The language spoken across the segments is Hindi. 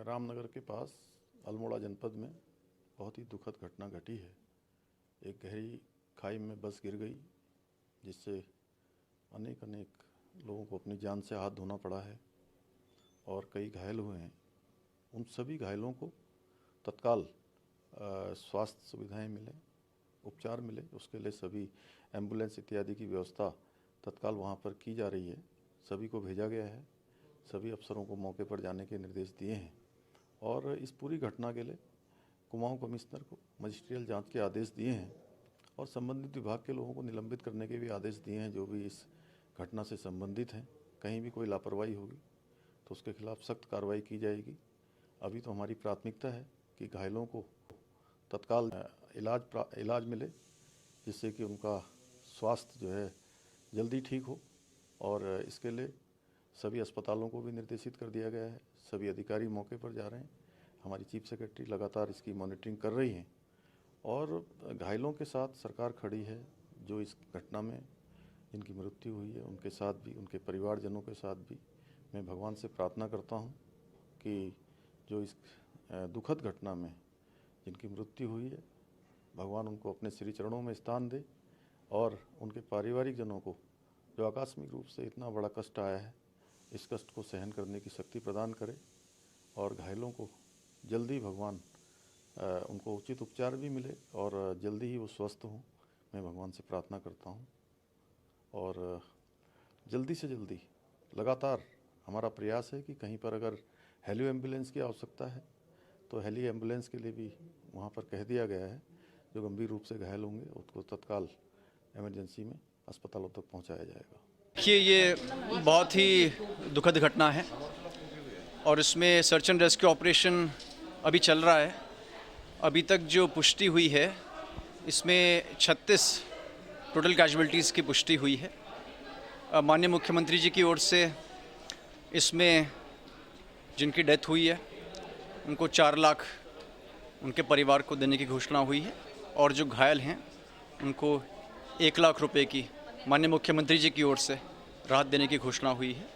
रामनगर के पास अल्मोड़ा जनपद में बहुत ही दुखद घटना घटी है। एक गहरी खाई में बस गिर गई, जिससे अनेक लोगों को अपनी जान से हाथ धोना पड़ा है और कई घायल हुए हैं। उन सभी घायलों को तत्काल स्वास्थ्य सुविधाएं मिले, उपचार मिले, उसके लिए सभी एम्बुलेंस इत्यादि की व्यवस्था तत्काल वहां पर की जा रही है। सभी को भेजा गया है, सभी अफसरों को मौके पर जाने के निर्देश दिए हैं और इस पूरी घटना के लिए कुमाऊं कमिश्नर को मजिस्ट्रियल जांच के आदेश दिए हैं और संबंधित विभाग के लोगों को निलंबित करने के भी आदेश दिए हैं जो भी इस घटना से संबंधित हैं। कहीं भी कोई लापरवाही होगी तो उसके खिलाफ सख्त कार्रवाई की जाएगी। अभी तो हमारी प्राथमिकता है कि घायलों को तत्काल इलाज मिले, जिससे कि उनका स्वास्थ्य जो है जल्दी ठीक हो और इसके लिए सभी अस्पतालों को भी निर्देशित कर दिया गया है। सभी अधिकारी मौके पर जा रहे हैं। हमारी चीफ सेक्रेटरी लगातार इसकी मॉनिटरिंग कर रही हैं और घायलों के साथ सरकार खड़ी है। जो इस घटना में जिनकी मृत्यु हुई है उनके साथ भी, उनके परिवारजनों के साथ भी मैं भगवान से प्रार्थना करता हूं कि जो इस दुखद घटना में जिनकी मृत्यु हुई है, भगवान उनको अपने श्री चरणों में स्थान दे और उनके पारिवारिक जनों को जो आकस्मिक रूप से इतना बड़ा कष्ट आया है, इस कष्ट को सहन करने की शक्ति प्रदान करे और घायलों को जल्दी भगवान उनको उचित उपचार भी मिले और जल्दी ही वो स्वस्थ हों। मैं भगवान से प्रार्थना करता हूं और जल्दी से जल्दी लगातार हमारा प्रयास है कि कहीं पर अगर हेली एम्बुलेंस की आवश्यकता है तो हेली एम्बुलेंस के लिए भी वहां पर कह दिया गया है। जो गंभीर रूप से घायल होंगे उसको तत्काल इमरजेंसी में अस्पतालों तक पहुँचाया जाएगा। देखिए, ये बहुत ही दुखद घटना है और इसमें सर्च एंड रेस्क्यू ऑपरेशन अभी चल रहा है। अभी तक जो पुष्टि हुई है इसमें 36 टोटल कैजुअल्टीज़ की पुष्टि हुई है। माननीय मुख्यमंत्री जी की ओर से इसमें जिनकी डेथ हुई है उनको 4 लाख उनके परिवार को देने की घोषणा हुई है और जो घायल हैं उनको 1 लाख रुपए की माननीय मुख्यमंत्री जी की ओर से राहत देने की घोषणा हुई है।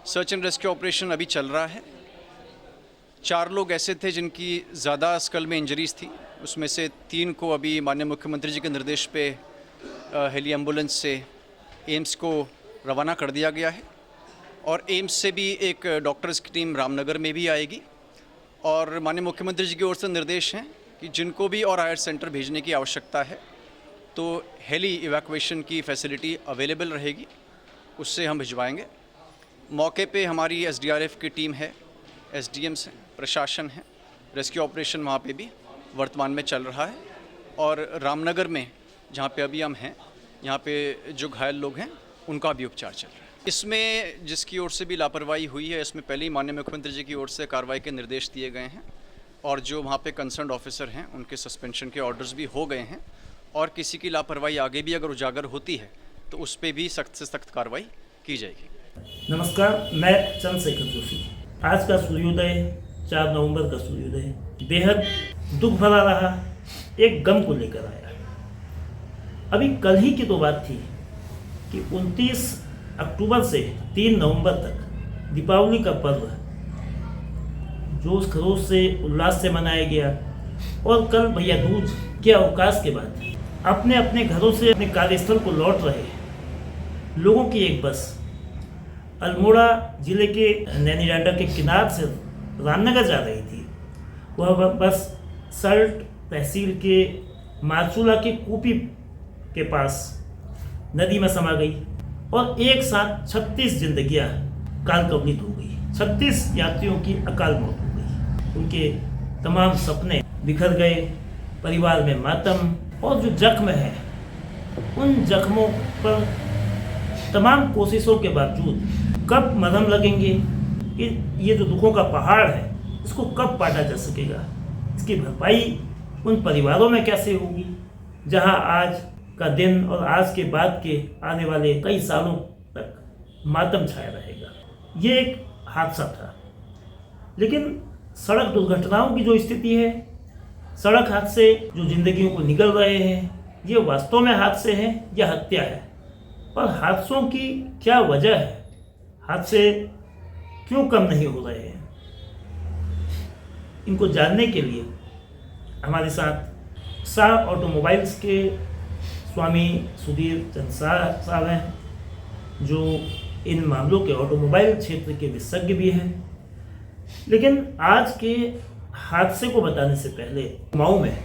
सर्च एंड रेस्क्यू ऑपरेशन अभी चल रहा है। 4 लोग ऐसे थे जिनकी ज़्यादा स्कल में इंजरीज थी, उसमें से 3 को अभी माननीय मुख्यमंत्री जी के निर्देश पे हेली एम्बुलेंस से एम्स को रवाना कर दिया गया है और एम्स से भी एक डॉक्टर्स की टीम रामनगर में भी आएगी और माननीय मुख्यमंत्री जी की ओर से निर्देश हैं कि जिनको भी और हायर सेंटर भेजने की आवश्यकता है तो हेली इवैक्यूएशन की फैसिलिटी अवेलेबल रहेगी, उससे हम भिजवाएंगे। मौके पे हमारी एसडीआरएफ की टीम है, एसडीएम्स हैं, प्रशासन है, रेस्क्यू ऑपरेशन वहाँ पे भी वर्तमान में चल रहा है और रामनगर में जहाँ पे अभी हम हैं, यहाँ पे जो घायल लोग हैं उनका भी उपचार चल रहा है। इसमें जिसकी ओर से भी लापरवाही हुई है, इसमें पहले ही माननीय मुख्यमंत्री जी की ओर से कार्रवाई के निर्देश दिए गए हैं और जो वहाँ पे कंसर्न्ड ऑफिसर हैं उनके सस्पेंशन के ऑर्डर्स भी हो गए हैं और किसी की लापरवाही आगे भी अगर उजागर होती है तो उस पर भी सख्त से सख्त कार्रवाई की जाएगी। नमस्कार, मैं चंद्रशेखर जोशी। आज का सूर्योदय 4 नवंबर का सूर्योदय बेहद दुख भरा रहा, एक गम को लेकर आया। अभी कल ही की तो बात थी कि 29 अक्टूबर से 3 नवंबर तक दीपावली का पर्व जोश खरोश से उल्लास से मनाया गया और कल भैया दूज के अवकाश के बाद अपने अपने घरों से अपने कार्यस्थल को लौट रहे लोगों की एक बस अल्मोड़ा जिले के नैनीडांडा के किनार से रामनगर जा रही थी। वह बस सल्ट तहसील के मारचूला के कूपी के पास नदी में समा गई और एक साथ 36 जिंदगियां काल कवलित हो गई। 36 यात्रियों की अकाल मौत हो गई। उनके तमाम सपने बिखर गए, परिवार में मातम और जो जख्म है उन जख्मों पर तमाम कोशिशों के बावजूद कब मरहम लगेंगे, ये जो दुखों का पहाड़ है इसको कब पाटा जा सकेगा, इसकी भरपाई उन परिवारों में कैसे होगी जहां आज का दिन और आज के बाद के आने वाले कई सालों तक मातम छाया रहेगा। ये एक हादसा था, लेकिन सड़क दुर्घटनाओं की जो स्थिति है, सड़क हादसे जो जिंदगियों को निगल रहे हैं, ये वास्तव में हादसे हैं या हत्या है। पर हादसों की क्या वजह है, हादसे क्यों कम नहीं हो रहे हैं? इनको जानने के लिए हमारे साथ शाह ऑटोमोबाइल्स के स्वामी सुधीर चंद शाह साहब हैं, जो इन मामलों के ऑटोमोबाइल क्षेत्र के विशेषज्ञ भी हैं। लेकिन आज के हादसे को बताने से पहले कुमाऊं में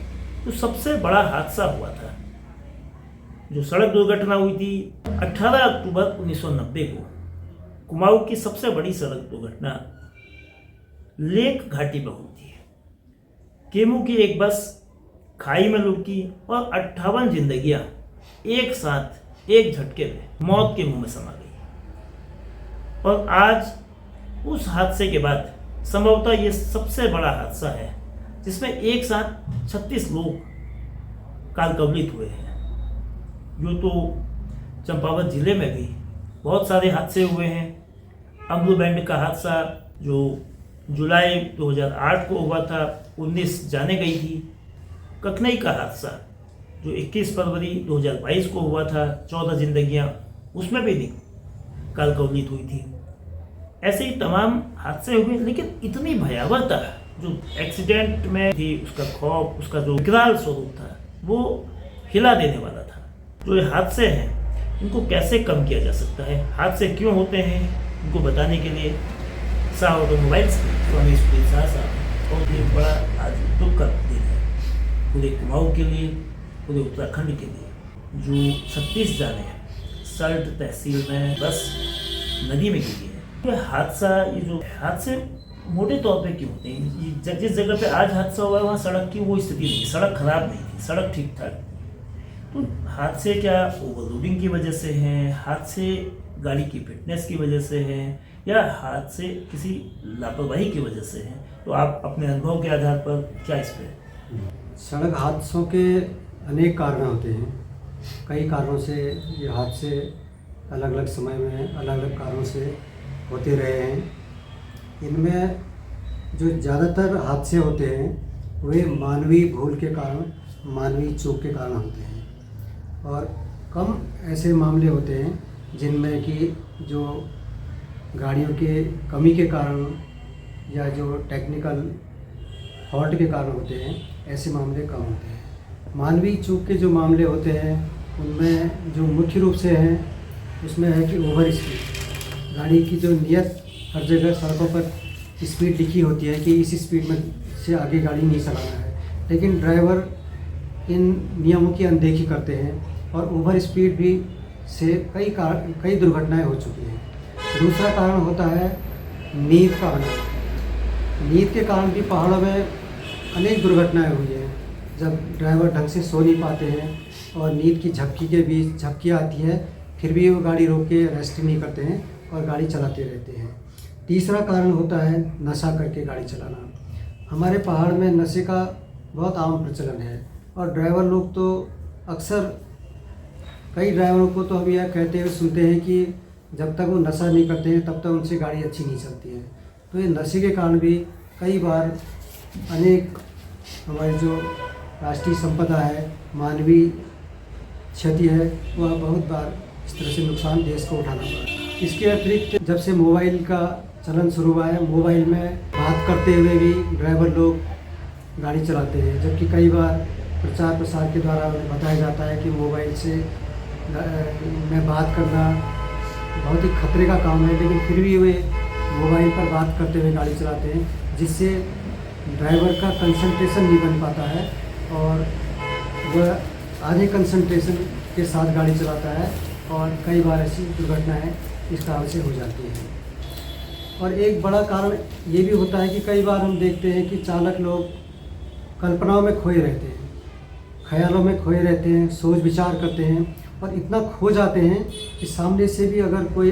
जो सबसे बड़ा हादसा हुआ था, जो सड़क दुर्घटना हुई थी 18 अक्टूबर 1990 को, कुमाऊं की सबसे बड़ी सड़क दुर्घटना लेक घाटी में हुई थी। केमू की एक बस खाई में लुढ़की और 58 जिंदगियां एक साथ एक झटके में मौत के मुंह में समा गई। और आज उस हादसे के बाद संभवतः ये सबसे बड़ा हादसा है जिसमें एक साथ 36 लोग काल कवलित हुए हैं। यूँ तो चंपावत जिले में भी बहुत सारे हादसे हुए हैं। अमरू बैंड का हादसा जो जुलाई 2008 को हुआ था, 19 जाने गई थी। ककनई का हादसा जो 21 फरवरी 2022 को हुआ था, 14 जिंदगियां उसमें भी काल कवलित हुई थी। ऐसे ही तमाम हादसे हुए, लेकिन इतनी भयावहता जो एक्सीडेंट में थी, उसका खौफ, उसका जो विकराल स्वरूप था, वो हिला देने वाला था। जो ये हादसे हैं इनको कैसे कम किया जा सकता है, हादसे क्यों होते हैं, इनको बताने के लिए शाह ऑटोमोबाइल्स स्वामी सुधीर शाह साहब बहुत ही बड़ा आज दुख का दिन है पूरे कुमाऊं के लिए, पूरे उत्तराखंड के लिए। जो 36 जाने सल्ट तहसील में बस नदी में गिरी है। ये हादसा, ये जो हादसे मोटे तौर पे क्यों होते हैं? ये जिस जगह पे आज हादसा हुआ है वहाँ सड़क की वो स्थिति नहीं, सड़क खराब नहीं थी, सड़क ठीक ठाक। तो हादसे क्या ओवरलोडिंग की वजह से हैं, हादसे गाड़ी की फिटनेस की वजह से हैं, या हादसे किसी लापरवाही की वजह से हैं? तो आप अपने अनुभव के आधार पर क्या इस पर? सड़क हादसों के अनेक कारण होते हैं। कई कारणों से ये हादसे अलग अलग समय में अलग अलग कारणों से होते रहे हैं। इनमें जो ज़्यादातर हादसे होते हैं वे मानवीय भूल के कारण, मानवीय चूक के कारण होते हैं, और कम ऐसे मामले होते हैं जिनमें कि जो गाड़ियों के कमी के कारण या जो टेक्निकल फॉल्ट के कारण होते हैं, ऐसे मामले कम होते हैं। मानवीय चूक के जो मामले होते हैं उनमें जो मुख्य रूप से हैं उसमें है कि ओवर स्पीड, गाड़ी की जो नियत हर जगह सड़कों पर स्पीड लिखी होती है कि इस स्पीड में से आगे गाड़ी नहीं चलाना है, लेकिन ड्राइवर इन नियमों की अनदेखी करते हैं और ओवर स्पीड भी से कई दुर्घटनाएं हो चुकी हैं। दूसरा कारण होता है नींद का आना। नींद के कारण भी पहाड़ों में अनेक दुर्घटनाएं हुई हैं, जब ड्राइवर ढंग से सो नहीं पाते हैं और नींद की झपकी के बीच झपकियाँ आती है, फिर भी वो गाड़ी रोक के रेस्ट नहीं करते हैं और गाड़ी चलाते रहते हैं। तीसरा कारण होता है नशा करके गाड़ी चलाना। हमारे पहाड़ में नशे का बहुत आम प्रचलन है और ड्राइवर लोग तो अक्सर, कई ड्राइवरों को तो हम यह कहते हुए सुनते हैं कि जब तक वो नशा नहीं करते हैं तब तक उनसे गाड़ी अच्छी नहीं चलती है। तो ये नशे के कारण भी कई बार अनेक हमारी जो राष्ट्रीय संपदा है, मानवीय क्षति है, वह बहुत बार इस तरह से नुकसान देश को उठाना पड़ा। इसके अतिरिक्त जब से मोबाइल का चलन शुरू हुआ है, मोबाइल में बात करते हुए भी ड्राइवर लोग गाड़ी चलाते हैं, जबकि कई बार प्रचार प्रसार के द्वारा उन्हें बताया जाता है कि मोबाइल से में बात करना बहुत ही खतरे का काम है, लेकिन फिर भी वे मोबाइल पर बात करते हुए गाड़ी चलाते हैं, जिससे ड्राइवर का कंसंट्रेशन नहीं बन पाता है और वह आधे कंसंट्रेशन के साथ गाड़ी चलाता है और कई बार ऐसी दुर्घटनाएं इस कारण से हो जाती हैं। और एक बड़ा कारण ये भी होता है कि कई बार हम देखते हैं कि चालक लोग कल्पनाओं में खोए रहते हैं, ख्यालों में खोए रहते हैं, सोच विचार करते हैं और इतना खो जाते हैं कि सामने से भी अगर कोई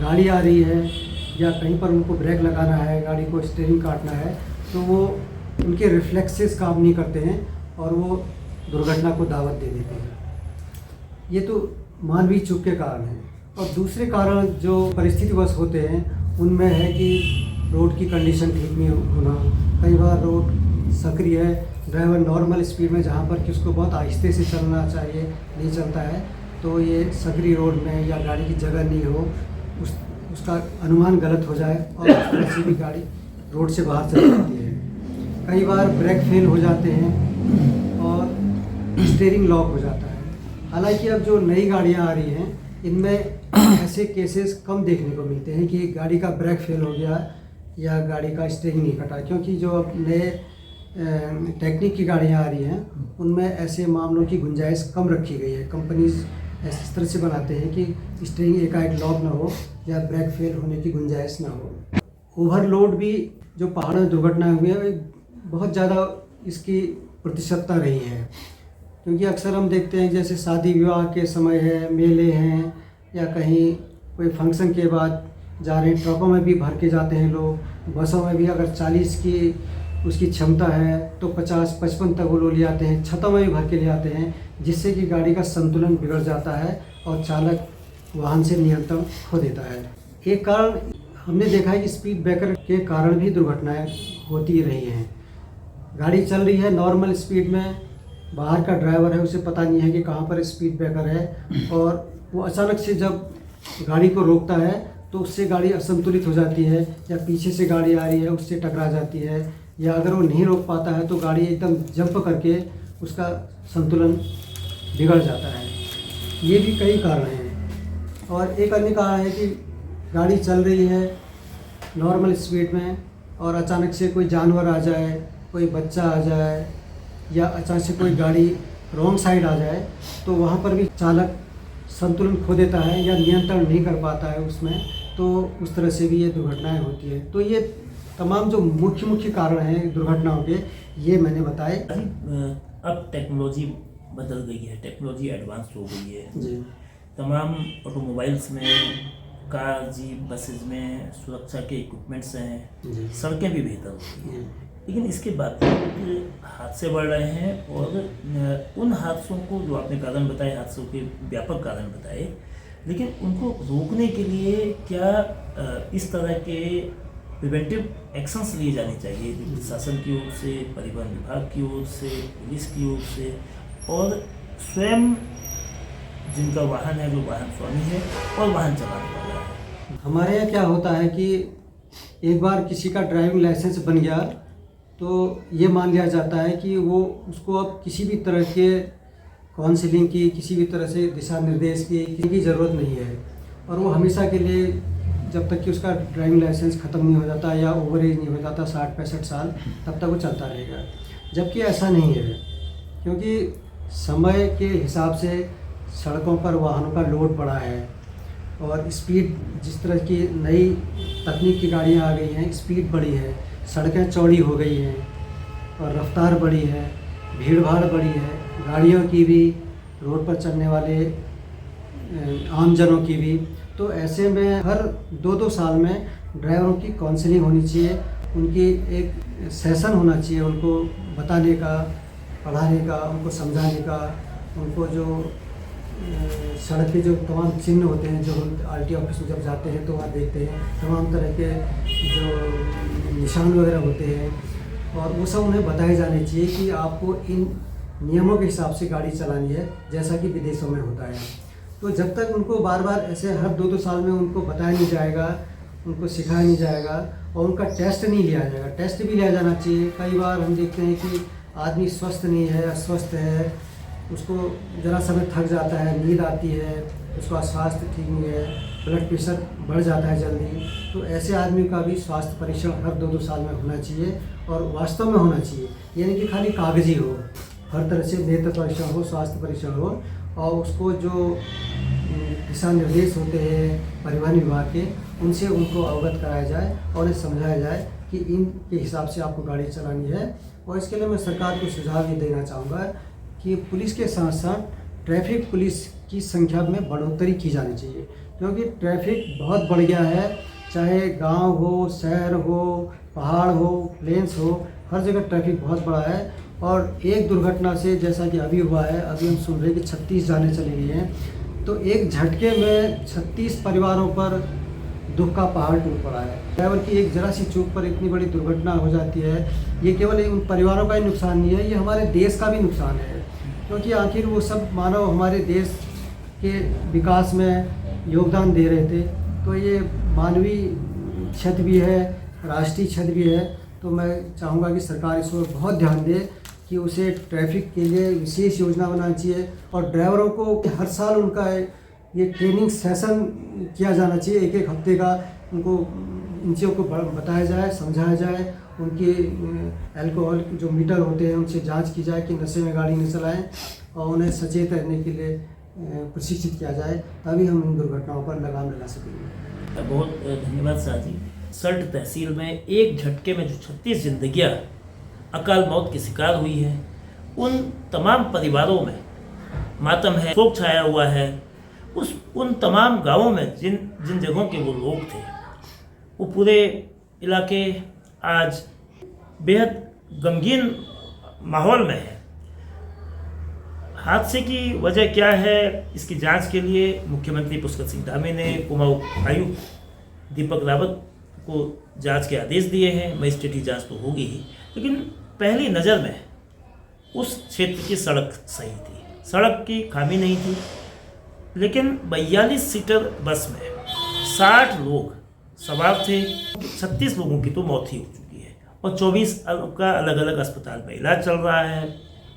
गाड़ी आ रही है या कहीं पर उनको ब्रेक लगाना है, गाड़ी को स्टीयरिंग काटना है, तो वो उनके रिफ्लेक्सेस काम नहीं करते हैं और वो दुर्घटना को दावत दे देते हैं। ये तो मानवीय चूक के कारण हैं। और दूसरे कारण जो परिस्थितिवश होते हैं उनमें है कि रोड की कंडीशन ठीक नहीं होना। कई बार रोड सक्रिय है, ड्राइवर नॉर्मल स्पीड में जहाँ पर कि उसको बहुत आहिस्ते से चलना चाहिए नहीं चलता है, तो ये सक्रिय रोड में या गाड़ी की जगह नहीं हो, उसका अनुमान गलत हो जाए और उस तरह से भी गाड़ी रोड से बाहर चली जाती है। कई बार ब्रेक फेल हो जाते हैं और स्टीयरिंग लॉक हो जाता है। हालांकि अब जो नई गाड़ियां आ रही हैं इनमें ऐसे केसेस कम देखने को मिलते हैं कि गाड़ी का ब्रेक फेल हो गया या गाड़ी का स्टीयरिंग नहीं कटा, क्योंकि जो अब नए टेक्निक की गाड़ियां आ रही हैं उनमें ऐसे मामलों की गुंजाइश कम रखी गई है। कंपनीज इस तरह से बनाते हैं कि स्टीयरिंग एकाएक लॉक ना हो या ब्रेक फेल होने की गुंजाइश ना हो। ओवरलोड भी जो पहाड़ों में दुर्घटनाएं हुई हैं बहुत ज़्यादा इसकी प्रतिशतता रही है, क्योंकि अक्सर हम देखते हैं जैसे शादी विवाह के समय है, मेले हैं या कहीं कोई फंक्शन के बाद जा रहे हैं, ट्रकों में भी भर के जाते हैं लोग। बसों में भी अगर 40 की उसकी क्षमता है तो 50-55 तक वो लोग ले आते हैं, छतों में भी भर के ले आते हैं, जिससे कि गाड़ी का संतुलन बिगड़ जाता है और चालक वाहन से नियंत्रण खो देता है। एक कारण हमने देखा है कि स्पीड ब्रेकर के कारण भी दुर्घटनाएं होती रही हैं। गाड़ी चल रही है नॉर्मल स्पीड में, बाहर का ड्राइवर है उसे पता नहीं है कि कहाँ पर स्पीड ब्रेकर है, और वो अचानक से जब गाड़ी को रोकता है तो उससे गाड़ी असंतुलित हो जाती है, या पीछे से गाड़ी आ रही है उससे टकरा जाती है, या अगर वो नहीं रोक पाता है तो गाड़ी एकदम जंप करके उसका संतुलन बिगड़ जाता है। ये भी कई कारण हैं। और एक अन्य कारण है कि गाड़ी चल रही है नॉर्मल स्पीड में और अचानक से कोई जानवर आ जाए, कोई बच्चा आ जाए, या अचानक से कोई गाड़ी रॉन्ग साइड आ जाए तो वहाँ पर भी चालक संतुलन खो देता है या नियंत्रण नहीं कर पाता है उसमें, तो उस तरह से भी ये दुर्घटनाएं होती है। तो ये तमाम जो मुख्य कारण हैं दुर्घटनाओं के, ये मैंने बताए। अब टेक्नोलॉजी बदल गई है, टेक्नोलॉजी एडवांस हो गई है जी। तमाम ऑटोमोबाइल्स में, कार, जीप, बसेज में सुरक्षा के इक्विपमेंट्स हैं, सड़कें भी बेहतर हो गई हैं, लेकिन इसके बावजूद हादसे बढ़ रहे हैं। और उन हादसों को जो आपने कारण बताए, हादसों के व्यापक कारण बताए, लेकिन उनको रोकने के लिए क्या इस तरह के प्रिवेंटिव एक्शंस लिए जाने चाहिए प्रशासन की ओर से, परिवहन विभाग की ओर से, पुलिस की ओर से, और स्वयं जिनका वाहन है, जो वाहन स्वामी है और वाहन चलाने वाला है। हमारे यहाँ क्या होता है कि एक बार किसी का ड्राइविंग लाइसेंस बन गया तो ये मान लिया जाता है कि वो उसको अब किसी भी तरह के काउंसलिंग की, किसी भी तरह से दिशा निर्देश की ज़रूरत नहीं है, और वो हमेशा के लिए जब तक कि उसका ड्राइविंग लाइसेंस ख़त्म नहीं हो जाता या ओवर एज नहीं हो जाता 60-65 साल, तब तक वो चलता रहेगा। जबकि ऐसा नहीं है, क्योंकि समय के हिसाब से सड़कों पर वाहनों का लोड बढ़ा है और स्पीड, जिस तरह की नई तकनीक की गाड़ियाँ आ गई हैं, स्पीड बढ़ी है, सड़कें चौड़ी हो गई हैं और रफ्तार बढ़ी है, भीड़ भाड़ बढ़ी है, गाड़ियों की भी, रोड पर चलने वाले आमजनों की भी। तो ऐसे में हर 2-2 साल में ड्राइवरों की काउंसलिंग होनी चाहिए, उनकी एक सेशन होना चाहिए, उनको बताने का, पढ़ाने का, उनको समझाने का, उनको जो सड़क के जो तमाम चिन्ह होते हैं, जो आरटी ऑफिस में जब जाते हैं तो वहाँ देखते हैं तमाम तरह के जो निशान वगैरह होते हैं, और वो सब उन्हें बताए जाने चाहिए कि आपको इन नियमों के हिसाब से गाड़ी चलानी है, जैसा कि विदेशों में होता है। तो जब तक उनको बार बार ऐसे हर 2-2 साल में उनको बताया नहीं जाएगा, उनको सिखाया नहीं जाएगा और उनका टेस्ट नहीं लिया जाएगा, टेस्ट भी लिया जाना चाहिए। कई बार हम देखते हैं कि आदमी स्वस्थ नहीं है, अस्वस्थ है, उसको ज़रा समय थक जाता है, नींद आती है, उसका स्वास्थ्य ठीक नहीं है, ब्लड प्रेशर बढ़ जाता है जल्दी, तो ऐसे आदमी का भी स्वास्थ्य परीक्षण हर 2-2 साल में होना चाहिए और वास्तव में होना चाहिए, यानी कि खाली कागजी हो, हर तरह से नेत्र परीक्षण हो, स्वास्थ्य परीक्षण हो, और उसको जो दिशा निर्देश होते हैं परिवहन विभाग के, उनसे उनको अवगत कराया जाए और उन्हें समझाया जाए कि इनके हिसाब से आपको गाड़ी चलानी है। और इसके लिए मैं सरकार को सुझाव ये देना चाहूँगा कि पुलिस के साथ साथ ट्रैफिक पुलिस की संख्या में बढ़ोतरी की जानी चाहिए, क्योंकि ट्रैफिक बहुत बढ़ गया है, चाहे गांव हो, शहर हो, पहाड़ हो, प्लेन्स हो, हर जगह ट्रैफिक बहुत बड़ा है। और एक दुर्घटना से, जैसा कि अभी हुआ है, अभी हम सुन रहे हैं कि 36 जानें चली गई हैं, तो एक झटके में 36 परिवारों पर दुख का पहाड़ टूट पड़ा है। ड्राइवर की एक जरा सी चूक पर इतनी बड़ी दुर्घटना हो जाती है। ये केवल उन परिवारों का ही नुकसान नहीं है, ये हमारे देश का भी नुकसान है, क्योंकि आखिर वो सब मानव हमारे देश के विकास में योगदान दे रहे थे। तो ये मानवीय क्षति भी है, राष्ट्रीय क्षति भी है, तो मैं चाहूँगा कि सरकार इस पर बहुत ध्यान दे कि उसे ट्रैफिक के लिए विशेष योजना बनानी चाहिए और ड्राइवरों को हर साल उनका ये ट्रेनिंग सेशन किया जाना चाहिए, एक हफ्ते का उनको इन चीज़ों को बताया जाए, समझाया जाए, उनके अल्कोहल जो मीटर होते हैं उनसे जांच की जाए कि नशे में गाड़ी न चलाएं और उन्हें सचेत रहने के लिए प्रशिक्षित किया जाए, तभी हम इन दुर्घटनाओं पर लगाम लगा सकेंगे। बहुत धन्यवाद शाह जी। सल्ट तहसील में एक झटके में जो 36 जिंदगियां अकाल मौत की शिकार हुई है, उन तमाम परिवारों में मातम है, शोक छाया हुआ है। उन तमाम गांवों में जिन जगहों के वो लोग थे, वो पूरे इलाके आज बेहद गमगीन माहौल में है। हादसे की वजह क्या है, इसकी जांच के लिए मुख्यमंत्री पुष्कर सिंह धामी ने कुमाऊं आयुक्त दीपक रावत को जांच के आदेश दिए हैं। मजिस्ट्रेटी जांच तो होगी ही, लेकिन पहली नज़र में उस क्षेत्र की सड़क सही थी, सड़क की खामी नहीं थी। लेकिन 42 सीटर बस में 60 लोग सवार थे, 36 लोगों की तो मौत ही हो चुकी है और 24 का अलग अलग अस्पताल में इलाज चल रहा है।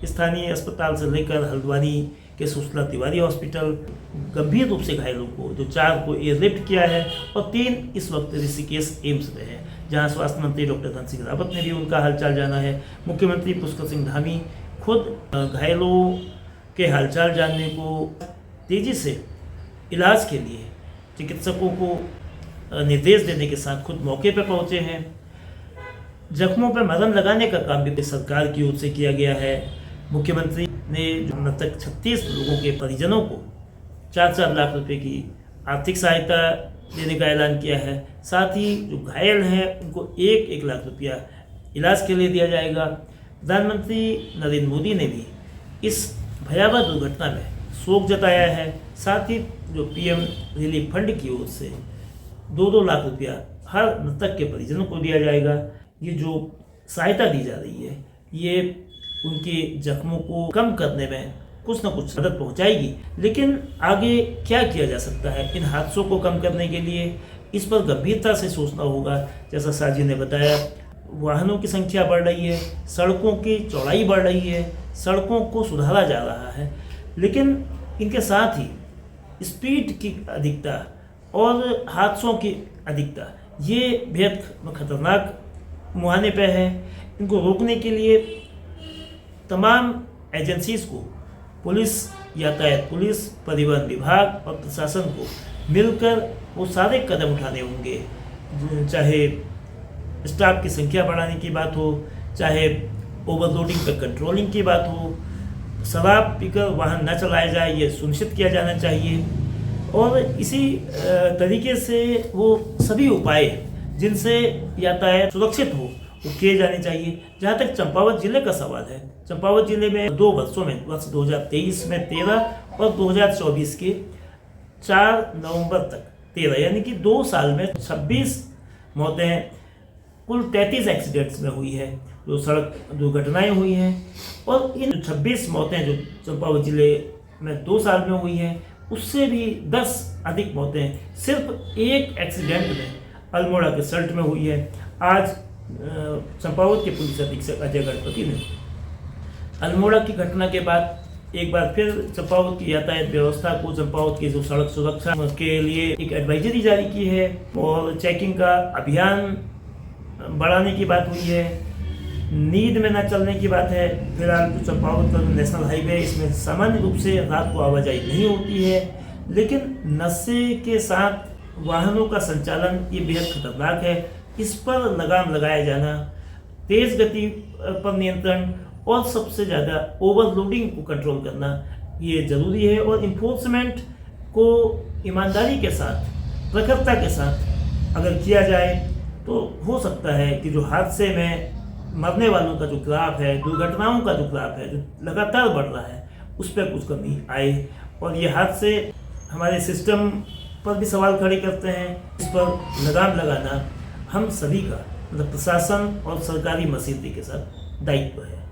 स्थानीय अस्पताल से लेकर हल्द्वानी के सुशीला तिवारी हॉस्पिटल गंभीर रूप से घायलों को, जो 4 को एयरलिफ्ट किया है और 3 इस वक्त ऋषिकेश एम्स में है, जहां स्वास्थ्य मंत्री डॉक्टर धन सिंह रावत ने भी उनका हालचाल जाना है। मुख्यमंत्री पुष्कर सिंह धामी खुद घायलों के हालचाल जानने को तेज़ी से इलाज के लिए चिकित्सकों को निर्देश देने के साथ खुद मौके पर पहुंचे हैं। जख्मों पर मरहम लगाने का काम भी सरकार की ओर से किया गया है। मुख्यमंत्री ने जो मृतक 36 लोगों के परिजनों को 4-4 लाख रुपए की आर्थिक सहायता देने का ऐलान किया है। साथ ही जो घायल हैं उनको 1-1 लाख रुपया इलाज के लिए दिया जाएगा। प्रधानमंत्री नरेंद्र मोदी ने भी इस भयावह दुर्घटना में शोक जताया है। साथ ही जो पीएम रिलीफ फंड की ओर से 2-2 लाख रुपया हर मृतक के परिजनों को दिया जाएगा। ये जो सहायता दी जा रही है, ये उनके जख्मों को कम करने में कुछ न कुछ मदद पहुंचाएगी। लेकिन आगे क्या किया जा सकता है इन हादसों को कम करने के लिए, इस पर गंभीरता से सोचना होगा। जैसा साजी ने बताया, वाहनों की संख्या बढ़ रही है, सड़कों की चौड़ाई बढ़ रही है, सड़कों को सुधारा जा रहा है, लेकिन इनके साथ ही स्पीड की अधिकता और हादसों की अधिकता ये बेहद खतरनाक मुहाने पे है। इनको रोकने के लिए तमाम एजेंसीज को, पुलिस, यातायात पुलिस, परिवहन विभाग और प्रशासन को मिलकर वो सारे कदम उठाने होंगे। चाहे स्टाफ की संख्या बढ़ाने की बात हो, चाहे ओवरलोडिंग पर कंट्रोलिंग की बात हो, शराब पीकर वाहन न चलाया जाए ये सुनिश्चित किया जाना चाहिए। और इसी तरीके से वो सभी उपाय जिनसे यातायात सुरक्षित हो वो किए जाने चाहिए। जहाँ तक चंपावत जिले का सवाल है, चंपावत जिले में 2 वर्षों में, वर्ष 2023 में 13 और 2024 के 4 नवंबर तक 13, यानी कि 2 साल में 26 मौतें कुल 33 एक्सीडेंट्स में हुई है, जो सड़क दुर्घटनाएं हुई हैं। और इन 26 मौतें जो चंपावत जिले में 2 साल में हुई हैं, उससे भी 10 अधिक मौतें सिर्फ एक एक्सीडेंट में अल्मोड़ा के सल्ट में हुई है। आज चंपावत के पुलिस अधीक्षक अजय गणपति ने अल्मोड़ा की घटना के बाद एक बार फिर चंपावत की यातायात व्यवस्था को, चंपावत की जो सड़क सुरक्षा के लिए एक एडवाइजरी जारी की है और चेकिंग का अभियान बढ़ाने की बात हुई है। नींद में न चलने की बात है। फिलहाल तो चंपावत का नेशनल हाईवे, इसमें सामान्य रूप से रात को आवाजाही नहीं होती है, लेकिन नशे के साथ वाहनों का संचालन ये बेहद खतरनाक है। इस पर लगाम लगाया जाना, तेज़ गति पर नियंत्रण और सबसे ज़्यादा ओवरलोडिंग को कंट्रोल करना ये ज़रूरी है। और इन्फोर्समेंट को ईमानदारी के साथ, प्रखरता के साथ अगर किया जाए तो हो सकता है कि जो हादसे में मरने वालों का जो ग्राफ है, दुर्घटनाओं का जो ग्राफ है, जो लगातार बढ़ रहा है, उस पर कुछ कमी आए। और ये हादसे हमारे सिस्टम पर भी सवाल खड़े करते हैं। इस पर लगाम लगाना हम सभी का, मतलब प्रशासन और सरकारी मशीनरी के साथ दायित्व है।